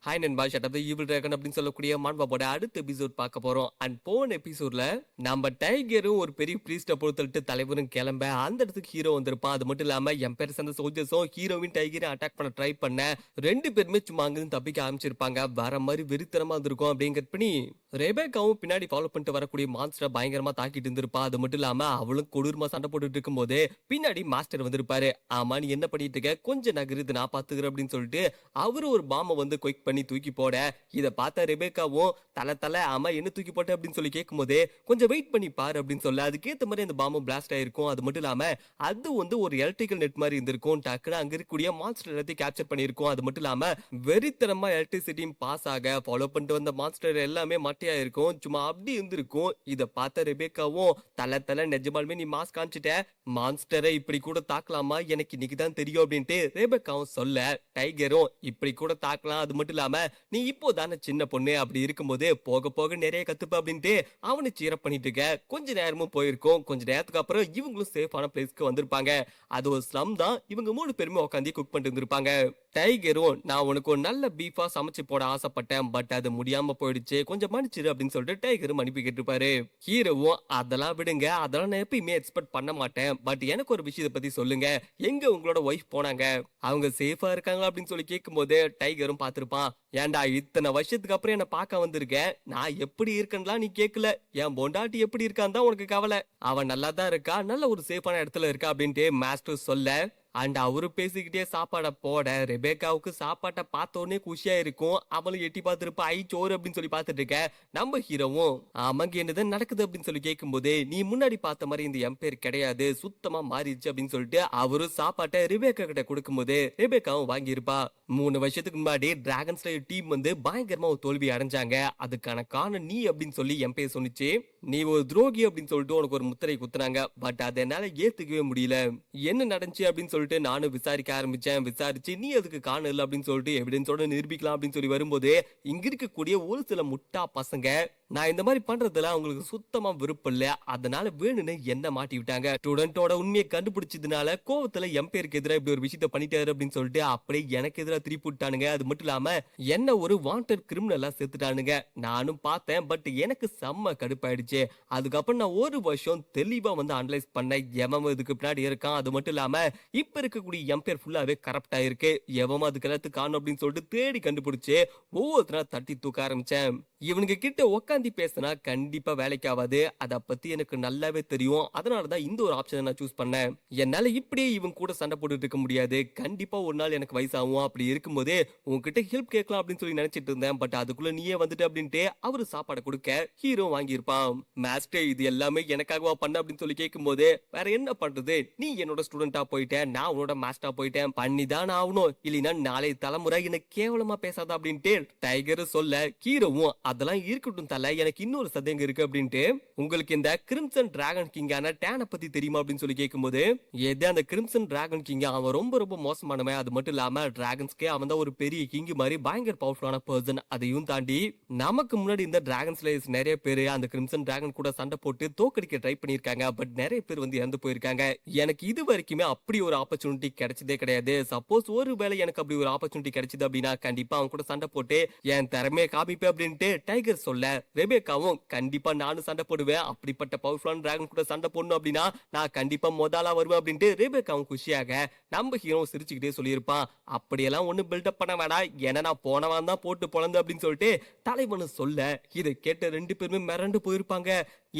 Hi நண்பா, shut up the evil dragon அப்படின்னு சொல்லக்கூடிய மான்பாபோட அடுத்த எபிசோட் பார்க்க போறோம். அண்ட் போன எபிசோட்ல நம்ம டைகரும் ஒரு பெரிய பிரீஸ்ட பொறுத்தல்ட்டு தலைவரும் கிளம்ப அந்த இடத்துக்கு ஹீரோ வந்திருப்பான். அது மட்டும் இல்லாம எம்பையர் சேர்ந்த சோல்ஜர்ஸும் ஹீரோவின் டைகரை அட்டாக் பண்ண ட்ரை பண்ண ரெண்டு பேருமே சும்மா அங்கிருந்து தப்பிக்க ஆரம்பிச்சிருப்பாங்க. வர மாதிரி வெறித்தனமா இருந்திருக்கும் அப்படின்னு கட் பண்ணி ரெபேக்காவும் பின்னாடி ஃபாலோ பண்ணிட்டு வரக்கூடிய மாஸ்டரை பயங்கரமா தாக்கிட்டு இருந்திருப்பா. அது மட்டும் இல்லாம அவளும் கொடூரமா சண்டை போட்டுட்டு இருக்கும் போது பின்னாடி மாஸ்டர் வந்திருப்பாரு. ஆமா, நீ என்ன பண்ணிட்டு இருக்க, கொஞ்சம் நகருது நான் பாத்துக்கிறேன் அப்படின்னு சொல்லிட்டு அவரு ஒரு பாம்பை வந்து குயிக் பண்ணி தூக்கி போட, இதை பார்த்த ரெபேக்காவும் தலை ஆமா என்ன தூக்கி போட்ட அப்படின்னு சொல்லி கேட்கும் போதே கொஞ்சம் வெயிட் பண்ணி பாரு அப்படின்னு சொல்ல அதுக்கேற்ற மாதிரி அந்த பாம்பு பிளாஸ்ட் ஆயிருக்கும். அது மட்டும் இல்லாம அது வந்து ஒரு எலக்ட்ரிக்கல் நெட் மாதிரி இருந்திருக்கும். டக்குனு அங்க இருக்கக்கூடிய மான்ஸ்டர் எல்லாத்தையும் கேப்சர் பண்ணிருக்கும். அது மட்டும் இல்லாம வெறித்தனமா எலக்ட்ரிசிட்டியும் பாஸ் ஆக ஃபாலோ பண்ணிட்டு வந்த மான்ஸ்டர் எல்லாமே மட்டையா இருக்கும். சும்மா அப்படி இருந்திருக்கும். இதை பார்த்த ரெபேக்காவும் தலை நிஜமாலுமே நீ மாஸ்க் காமிச்சிட்ட, மான்ஸ்டரை இப்படி கூட தாக்கலாமா, எனக்கு இன்னைக்கு தான் தெரியும் அப்படின்ட்டு ரெபேக்காவும் சொல்ல டைகரும் இப்படி கூட தாக்கலாம், அது மட்டும் இல்லாம நீ இப்போ தானே சின்ன பொண்ணு, அப்படி இருக்கும்போது போக போக நிறைய கத்துப்ப அப்படின்ட்டு அவனை சீரப் பண்ணிட்டு இருக்க. கொஞ்ச நேரமும் போயிருக்கும். கொஞ்ச நேரத்துக்கு அப்புறம் இவங்களும் சேஃபான பிளேஸ்க்கு வந்திருப்பாங்க. அது ஒரு ஸ்லம் தான். இவங்க மூணு பேருமே உட்காந்து குக் பண்ணிட்டு இருந்திருப்பாங்க. டைகரும் நான் உனக்கு ஒரு நல்ல பீஃபா சமைச்சு போட ஆசைப்பட்டேன், பட் அது முடியாம போயிடுச்சு, கொஞ்சம் மன்னிச்சிரு அப்படின்னு சொல்லிட்டு டைகரும் மன்னிப்பு கேட்டிருப்பாரு. ஹீரோவும் அதெல்லாம் விடுங்க, அதெல்லாம் நான் எப்பயுமே எக்ஸ்பெக்ட் பண்ண மாட்டேன், பட் எனக்கு ஒரு விஷயத்தை பத்தி சொல்லுங்க, எங்க உங்களோட ஒய்ஃப் போனாங்க, அவங்க சேஃபா இருக்காங்களா அப்படின்னு சொல்லி கேட்கும் போது டைகரும் பார்த்திருப்பான். ஏன்டா இத்தனை வருஷத்துக்கு அப்புறம் என்ன பார்க்க வந்திருக்கேன், நான் எப்படி இருக்கேன்லாம் நீ கேட்கல, என் பொண்டாட்டி எப்படி இருக்கான்னு தான் உனக்கு கவலை, அவன் நல்லா தான் இருக்கா, நல்ல ஒரு சேஃபான இடத்துல இருக்கா அப்படின்ட்டு மாஸ்டர் சொல்ல அண்ட் அவரு பேசிக்கிட்டே சாப்பாட போட ரெபேக்காவுக்கு சாப்பாட்டை பார்த்த உடனே குஷியா இருக்கும். அவளும் எட்டி பார்த்துருப்பா, ஐ சோறு அப்படின்னு சொல்லி பார்த்துட்டு இருக்க. நம்ம ஹீரோவும் ஆமாங்க என்னதான் நடக்குது அப்படின்னு சொல்லி கேட்கும் போது நீ முன்னாடி பார்த்த மாதிரி இந்த எம்பையர் கிடையாது, சுத்தமா மாறிடுச்சு அப்படின்னு சொல்லிட்டு அவரும் சாப்பாட்டை ரெபேக்கா கிட்ட கொடுக்கும் போது ரெபேக்காவும் வாங்கியிருப்பா. 3 வருஷத்துக்கு முன்னாடி டிராகன் ஸ்லேயர் டீம் வந்து பயங்கரமா ஒரு தோல்வி அடைஞ்சாங்க, அதுக்கான காரணம் நீ அப்படின்னு சொல்லி எம்பையர் சொன்னிச்சு. நீ ஒரு துரோகி அப்படின்னு சொல்லிட்டு உனக்கு ஒரு முத்திரை குத்துனாங்க, பட் அதை என்னால ஏத்துக்கவே முடியல. என்ன நடந்துச்சு அப்படின்னு சொல்லிட்டு நானும் விசாரிக்க ஆரம்பிச்சேன். விசாரிச்சு நீ அதுக்கு காரணம் இல்லை அப்படின்னு சொல்லிட்டு எவிடன்ஸோட நிரூபிக்கலாம் அப்படின்னு சொல்லி வரும்போது இங்க இருக்கக்கூடிய ஒரு சில முட்டா பசங்க நான் இந்த மாதிரி பண்றதுல அவங்களுக்கு சுத்தமா விருப்பம் இல்ல, அதனால வேணும்னு என்ன மாட்டி விட்டாங்க. ஸ்டூடெண்டோட உண்மையை கண்டுபிடிச்சதுனால கோவத்துல எம்பையருக்கு எதிராக இப்படி ஒரு விஷயத்த பண்ணிட்டாரு அப்படின்னு சொல்லிட்டு அப்படியே எனக்கு எதிராக திருப்பி விட்டானுங்க. அது மட்டும் இல்லாம என்ன ஒரு வாண்டட் கிரிமினலா சேர்த்துட்டானுங்க. நானும் பார்த்தேன், பட் எனக்கு செம்ம கடுப்பாயிடுச்சு. அதுக்கப்புறம் நான் ஒரு வருஷம் தெளிவா வந்து அனலைஸ் பண்ணேன் எவன் இதுக்கு பின்னாடி இருக்கான். அது மட்டும் இல்லாம இப்ப இருக்கக்கூடிய எம்பையர் ஃபுல்லாவே கரப்டா இருக்கு, எவன் அதுக்கு எல்லாத்துக்கு காரணம் அப்படின்னு சொல்லிட்டு தேடி கண்டுபிடிச்சு ஒவ்வொருத்தரா தட்டி தூக்க ஆரம்பிச்சேன். இவனுங்க கிட்ட உட்காந்து பேசினா கண்டிப்பா வேலைக்கு ஆகாது, அதை பத்தி எனக்கு நல்லாவே தெரியும். அதனாலதான் இந்த ஒரு ஆப்ஷனை நான் சூஸ் பண்ணேன். என்னால இப்படியே இவன் கூட சண்டை போட்டுட்டு இருக்க முடியாது, கண்டிப்பா ஒரு நாள் எனக்கு வயசாகும். அப்படி இருக்கும்போது உங்ககிட்ட ஹெல்ப் கேட்கலாம் அப்படின்னு சொல்லி நினைச்சிட்டு இருந்தேன், பட் அதுக்குள்ள நீயே வந்துட்டு அப்படின்ட்டு அவரு சாப்பாடை கொடுக்க ஹீரோ வாங்கியிருப்பான். மாஸ்டர் இது எல்லாமே எனக்காகவா பண்ண அப்படின்னு சொல்லி கேட்கும் போது வேற என்ன பண்றது, நீ என்னோட ஸ்டூடெண்டா போயிட்டேன், நான் உன்னோட மாஸ்டரா போயிட்டேன், பண்ணிதான் ஆகணும், இல்லைன்னா நாளை தலைமுறை எனக்கு கேவலமா பேசாத அப்படின்ட்டு டைகர் சொல்ல ஹீரோவும் அதெல்லாம் இருக்கட்டும் தல, எனக்கு இன்னொரு சந்தேகம் இருக்கு அப்படின்ட்டு உங்களுக்கு இந்த கிரிம்சன் டிராகன் கிங்கான டேனை பத்தி தெரியுமா அப்படின்னு சொல்லி கேட்கும்போது எது அந்த கிரிம்சன் டிராகன் கிங் அவன் ரொம்ப ரொம்ப மோசமானவன், அது மட்டும் இல்லாம டிராகன்ஸ்க்கே அவன் தான் ஒரு பெரிய கிங் மாதிரி பயங்கர பவர்ஃபுல்லான பர்சன். அதையும் தாண்டி நமக்கு முன்னாடி இந்த டிராகன் ஸ்லேயர்ஸ் நிறைய பேர் அந்த கிரிம்சன் டிராகன் கூட சண்டை போட்டு தோக்கடிக்க ட்ரை பண்ணிருக்காங்க, பட் நிறைய பேர் வந்து இறந்து போயிருக்காங்க. எனக்கு இது வரைக்குமே அப்படி ஒரு ஆப்பர்ச்சுனிட்டி கிடைச்சதே கிடையாது. சப்போஸ் ஒரு வேளை எனக்கு அப்படி ஒரு ஆப்பர்ச்சுனிட்டி கிடைச்சது அப்படின்னா கண்டிப்பா அவன் கூட சண்டை போட்டு என் திறமையை காமிப்பேன் அப்படின்ட்டு டைகர் சொல்ல ரெபேக்காவும் கண்டிப்பா நானும் சண்டை போடுவேன், அப்படிப்பட்ட பவர்ஃபுல்லான டிராகன் கூட சண்டை போடணும் அப்படின்னா நான் கண்டிப்பா முதலா வருவேன் அப்படின்ட்டு ரெபேக்காவும் குஷியாக நம்ம ஹீரோ சிரிச்சுக்கிட்டே சொல்லியிருப்பான். அப்படியெல்லாம் ஒண்ணு பில்டப் பண்ண வேணாம், ஏன்னா நான் போனவன் தான் போட்டு பொழந்து அப்படின்னு சொல்லிட்டு தலைவனு சொல்ல இதை கேட்ட ரெண்டு பேருமே மிரண்டு போயிருப்பாங்க.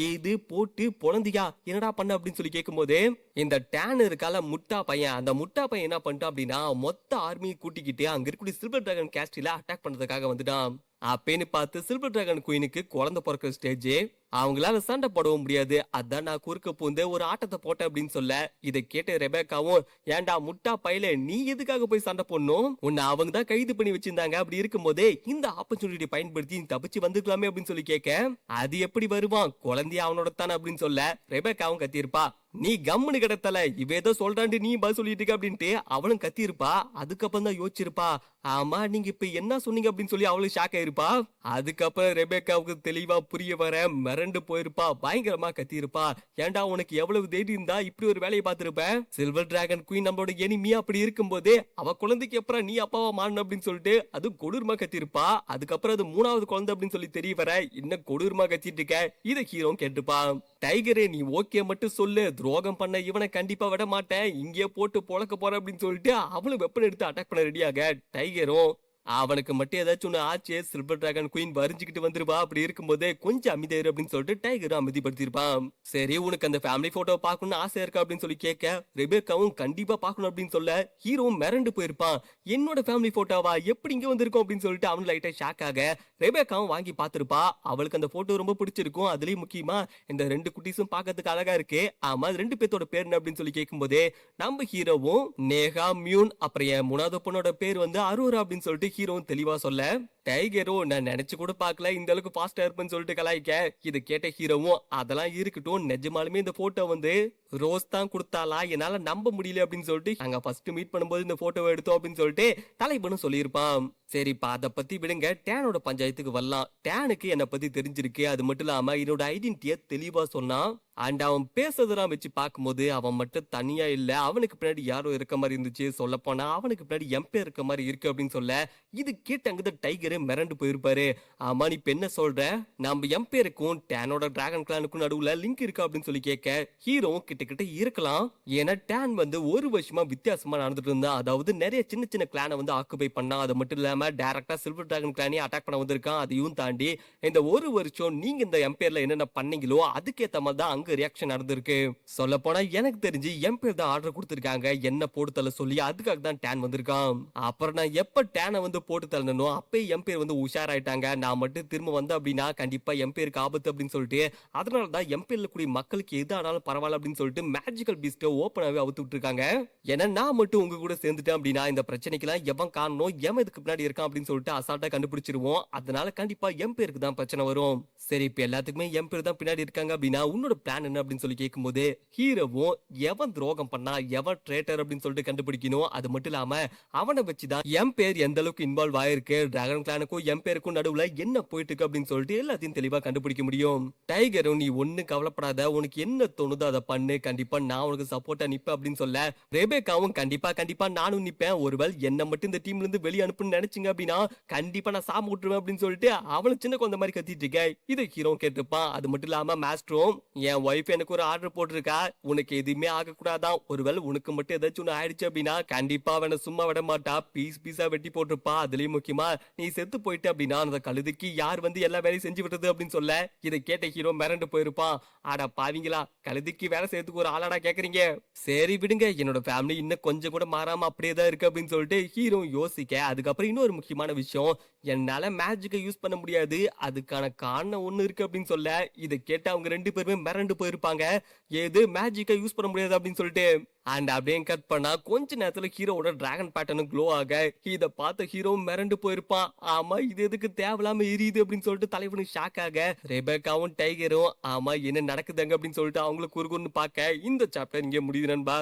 ஏது போட்டு பொழந்தியா என்னடா பண்ண அப்படின்னு சொல்லி கேட்கும் போது இந்த டேன் இருக்கால முட்டா பையன், அந்த முட்டா பையன் என்ன பண்ணிட்டான் அப்படின்னா மொத்த ஆர்மியை கூட்டிக்கிட்டு அங்க இருக்கக்கூடிய சில்வர் டிராகன் கேஸ்டில அட்டாக் பண்றதுக்காக வந்துட்டான். அப்பேன்னு பார்த்து சில்வர் டிராகன் குயினுக்கு குழந்தை பிறக்கிற ஸ்டேஜ், அவங்களால சண்டை போடவும் முடியாது, அதான் நான் குறுக்க பூந்து ஒரு ஆட்டத்தை போட்டேன் அப்படின்னு சொல்ல இதை கேட்ட ரெபேக்காவும் ஏன்டா முட்டா பையல நீ எதுக்காக போய் சண்டை போடணும், உன்னை அவங்க தான் கைது பண்ணி வச்சிருந்தாங்க, அப்படி இருக்கும் போதே இந்த ஆப்பர்ச்சுனிட்டி பயன்படுத்தி தப்பிச்சு வந்துக்கலாமே அப்படின்னு சொல்லி கேட்க அது எப்படி வருவான், குழந்தைய அவனோட தானே அப்படின்னு சொல்ல ரெபேக்காவும் கத்தியிருப்பா. நீ கம்முனு கிடத்தல, இவ ஏதோ சொல்றாண்டு நீ பதில் சொல்லிட்டு இருக்க அப்படின்ட்டு அவளும் கத்தியிருப்பா. அதுக்கப்புறம் தான் யோசிச்சிருப்பா, ஆமா நீங்க இப்ப என்ன சொன்னீங்க அப்படின்னு சொல்லி அவளும் ஷாக் ஆயிருப்பா. அதுக்கப்புறம் ரெபேக்காவுக்கு தெளிவா புரிய வர மிரண்டு போயிருப்பா, பயங்கரமா கத்தியிருப்பா. ஏன்டா உனக்கு எவ்வளவு தைரியம் இருந்தா இப்படி ஒரு வேலையை பார்த்திருப்ப? சில்வர் டிராகன் குயின் நம்மளோட எனிமி, அப்படி இருக்கும்போதே அவ குழந்தைக்கு அப்புறம் நீ அப்பாவா மாறணும் அப்படின்னு சொல்லிட்டு அது கொடூரமா கத்திருப்பா. அதுக்கப்புறம் அது 3வது குழந்தை அப்படின்னு சொல்லி தெரிய வர இன்னும் கொடூரமா கத்திட்டு இருக்க. இத ஹீரோ கேட்டுப்பான். டைகரே நீ ஓகே மட்டும் சொல்லு, துரோகம் பண்ண இவனை கண்டிப்பா விட மாட்டேன், இங்கே போட்டு பொழக்க போறேன் அப்படின்னு சொல்லிட்டு அவளும் வெப்பன் எடுத்து அட்டாக் பண்ண ரெடியாக. டைகரும் அவனுக்கு மட்டும் ஏதாச்சும் ஒண்ணு ஆச்சு, சில்வர் டிராகன் குயின் வரிஞ்சுக்கிட்டு வந்துருவா, அப்படி இருக்கும்போதே கொஞ்சம் அமைதியாயிரு அப்படின்னு சொல்லிட்டு டைகரும் அமைதிப்படுத்திருப்பான். சரி உனக்கு அந்த ஃபேமிலி போட்டோ பார்க்கணும்னு ஆசை இருக்கா அப்படின்னு சொல்லி கேட்க, ரெபேக்காவும் கண்டிப்பா பார்க்கணும் அப்படின்னு சொல்ல ஹீரோவும் மிரண்டு போயிருப்பான். என்னோட ஃபேமிலி போட்டோவா, எப்படி இங்க வந்திருக்கும் அப்படின்னு சொல்லிட்டு அவனு லைட்டா ஷாக் ஆக, ரெபேக்காவும் வாங்கி பார்த்திருப்பா. அவளுக்கு அந்த போட்டோ ரொம்ப பிடிச்சிருக்கும். அதுலயும் முக்கியமா இந்த 2 குட்டீஸும் பார்க்கறதுக்கு அழகா இருக்கு. ஆமா 2 பேத்தோட பேர் என்ன அப்படின்னு சொல்லி கேட்கும்போதே நம்ம ஹீரோவும் நேஹா, மியூன், அப்புறம் என் 3வது பொண்ணோட பேர் வந்து அரோரா அப்படின்னு சொல்லிட்டு ஹீரோவும் தெளிவா சொல்ல, டைகரோ நான் நினைச்சு கூட பார்க்கல இந்த அளவுக்கு ஃபாஸ்டா இருப்பேன்னு சொல்லிட்டு கலாய்க்க. இது கேட்ட ஹீரோவும் அதெல்லாம் இருக்கட்டும், நிஜமாலுமே இந்த போட்டோ வந்து ரோஸ் தான் கொடுத்தாளா, என்னால நம்ப முடியல அப்படின்னு சொல்லிட்டு நாங்க ஃபர்ஸ்ட் மீட் பண்ணும்போது இந்த போட்டோவை எடுத்தோம் அப்படின்னு சொல்லிட்டு தலைவனும் சொல்லியிருப்பான். சரிப்பா அதை பத்தி விடுங்க, டேனோட பஞ்சாயத்துக்கு வரலாம். டேனுக்கு என்னை பத்தி தெரிஞ்சிருக்கு, அது மட்டும் இல்லாம என்னோட ஐடென்டிட்டிய தெளிவா சொன்னான். அண்ட் அவன் பேசுறதெல்லாம் வச்சு பார்க்கும்போது அவன் மட்டும் தனியா இல்ல, அவனுக்கு பின்னாடி யாரோ இருக்க மாதிரி இருந்துச்சு. சொல்ல போனா அவனுக்கு பின்னாடி எம்பே இருக்க மாதிரி இருக்கு அப்படின்னு சொல்ல, இது கேட்டு அங்கதான் டைகரே மிரண்டு போயிருப்பாரு. ஆமா நீ இப்ப என்ன சொல்ற, நம்ம எம்பேருக்கும் டேனோட டிராகன் கிளானுக்கும் நடுவுல லிங்க் இருக்கா அப்படின்னு சொல்லி கேட்க, ஹீரோவும் கிட்ட இருக்கலாம். ஏன்னா டேன் வந்து ஒரு வருஷமா வித்தியாசமா நடந்துட்டு இருந்தா, அதாவது நிறைய சின்ன சின்ன கிளானை வந்து ஆக்குபை பண்ணா. அது மட்டும் இல்லாம டைரக்டா சில்வர் டிராகன் கிளானே அட்டாக் பண்ண வந்திருக்கான். அதையும் தாண்டி இந்த ஒரு வருஷம் நீங்க இந்த எம்பேர்ல என்னென்ன பண்ணீங்களோ அதுக்கேத்த மாதிரி தான் அங்க ரியாக்ஷன் நடந்திருக்கு. சொல்ல போனா எனக்கு தெரிஞ்சு எம்பேர் தான் ஆர்டர் கொடுத்திருக்காங்க என்ன போட்டு தள்ள சொல்லி, அதுக்காக தான் டேன் வந்திருக்கான். அப்புறம் நான் எப்ப டேனை வந்து போட்டு தள்ளனோ அப்பே எம்பேர் வந்து உஷாராயிட்டாங்க. நான் மட்டும் திரும்ப வந்தேன் அப்படின்னா கண்டிப்பா எம்பேருக்கு ஆபத்து அப்படின்னு சொல்லிட்டு, அதனால தான் எம்பேர்ல கூடிய மக்களுக்கு எது ஆனாலும் பரவாயில்ல அப்படின்னு சொல்லிட்டு மேஜிக்கல் பீஸ்ட ஓப்பனாவே அவுத்து விட்டுருக்காங்க. ஏன்னா நான் மட்டும் உங்க கூட சேர்ந்துட்டேன் அப்படின்னா இந்த பிரச்சனைக்கெல்லாம் எவன் காரணம், எவன் இதுக்கு பின்னாடி இருக்கான் அப்படின்னு சொல்லிட்டு அசால்ட்டா கண்டுபிடிச்சிருவோம். அதனால கண்டிப்பா எம்பேருக்கு தான் பிரச்சனை வரும். சரி இப்ப எல்லாத்துக்குமே எம்பேர் தான் பின்னாடி இருக்காங்க அப்படின்னா உன்னோட பிளான் என்ன அப்படின்னு சொல்லி கேட்கும்போது, ஹீரோவும் எவன் துரோகம் பண்ணா, எவன் ட்ரேட்டர் அப்படின்னு சொல்லிட்டு கண்டுபிடிக்கணும். அது மட்டும் இல்லாம அவனை வச்சுதான் எம்பேர் எந்த அளவுக்கு இன்வால்வ் ஆயிருக்கு, டிராகன் கிளானுக்கும் எம்பேருக்கும் நடுவுல என்ன போயிட்டு இருக்கு அப்படின்னு சொல்லிட்டு எல்லாத்தையும் தெளிவா கண்டுபிடிக்க முடியும். டைகரும் நீ ஒண்ணு கவலைப்படாத, உனக்கு என்ன தோணுதோ அதை பண்ணு, கண்டிப்பா நான் உனக்கு சப்போர்ட்டா நிப்பேன் அப்படின்னு சொல்ல, ரெபேக்காவும் கண்டிப்பா நானும் நிப்பேன், ஒருவேளை என்ன மட்டும் இந்த டீம்ல இருந்து வெளியே அனுப்புன்னு நினைச்சீங்க அப்படின்னா கண்டிப்பா நான் சாம விட்டுருவேன் அப்படின்னு சொல்லிட்டு அவளும் சின்ன குழந்தை மாதிரி கத்திட்டு இருக்க. இதை ஹீரோ கேட்டுப்பான். அது மட்டும் இல்லாம மாஸ்டரும் என் ஒய்ஃப் எனக்கு ஒரு ஆர்டர் போட்டிருக்கா, உனக்கு எதுவுமே ஆகக்கூடாதான், ஒருவேளை உனக்கு மட்டும் ஏதாச்சும் ஒண்ணு ஆயிடுச்சு அப்படின்னா கண்டிப்பா அவனை சும்மா விட மாட்டா, பீஸா வெட்டி போட்டிருப்பா. அதுலயும் முக்கியமா நீ செத்து போயிட்டு அப்படின்னா அந்த கழுதைக்கு யார் வந்து எல்லா வேலையும் செஞ்சு விடுறது அப்படின்னு சொல்ல, இதை கேட்ட ஹீரோ மிரண்டு போயிருப்பான். ஆடா பாவீங்களா, கழுதைக்கு வேலை செய்யறதுக்கு ஒரு ஆளாடா கேக்குறீங்க, சரி விடுங்க என்னோட ஃபேமிலி இன்னும் கொஞ்சம் கூட மாறாம அப்படியே தான் இருக்கு அப்படின்னு சொல்லிட்டு ஹீரோ யோசிக்க. அதுக்கப்புறம் இன்னொரு முக்கியமான விஷயம், என்னால மேஜிக்கை யூஸ் பண்ண முடியாது, அதுக்கான காரணம் ஒண்ணு இருக்கு அப்படின்னு சொல்ல, இதை கேட்டு அவங்க 2 பேருமே மிரண்டு போயிருப்பாங்க. ஏது மேஜிக்கை யூஸ் பண்ண முடியாது அப்படின்னு சொல்லிட்டு. அண்ட் அப்படியே கட் பண்ணா கொஞ்ச நேரத்துல ஹீரோவோட டிராகன் பேட்டர்னும் க்ளோ ஆக, இத பார்த்த ஹீரோ மிரண்டு போயிருப்பான். ஆமா இது எதுக்கு தேவையில்லாம எரியுது அப்படின்னு சொல்லிட்டு தலைவனுக்கு ஷாக் ஆக, ரெபேக்காவும் டைகரும் ஆமா என்ன நடக்குதுங்க அப்படின்னு சொல்லிட்டு அவங்களுக்கு குறுகுறுன்னு பார்க்க இந்த சாப்டர் இங்கே முடியுது நண்பா.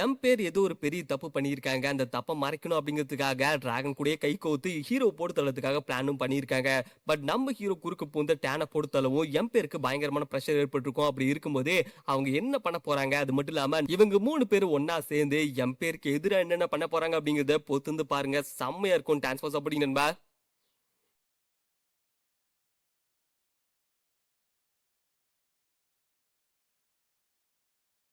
எம்பேர் ஏதோ ஒரு பெரிய தப்பு பண்ணியிருக்காங்க, அந்த தப்பை மறைக்கணும் அப்படிங்கிறதுக்காக டிராகன் கூட கை கோத்து ஹீரோ போட்டு தள்ளதுக்காக பிளானும் பண்ணியிருக்காங்க. பட் நம்ம ஹீரோ குறுக்கு பூந்த டேனை போட்டு தள்ளவும் எம்பேருக்கு பயங்கரமான பிரஷர் ஏற்பட்டிருக்கும். அப்படி இருக்கும்போது அவங்க என்ன பண்ண போறாங்க, அது மட்டும் இல்லாம இவங்க 3 பேரும் ஒன்னா சேர்ந்து எம்பேருக்கு எதிராக என்னென்ன பண்ண போறாங்க அப்படிங்கறத பொறுத்து பாருங்க, செம்மையா இருக்கும். டான்ஸ் பாஸ் அப்படி நண்பா.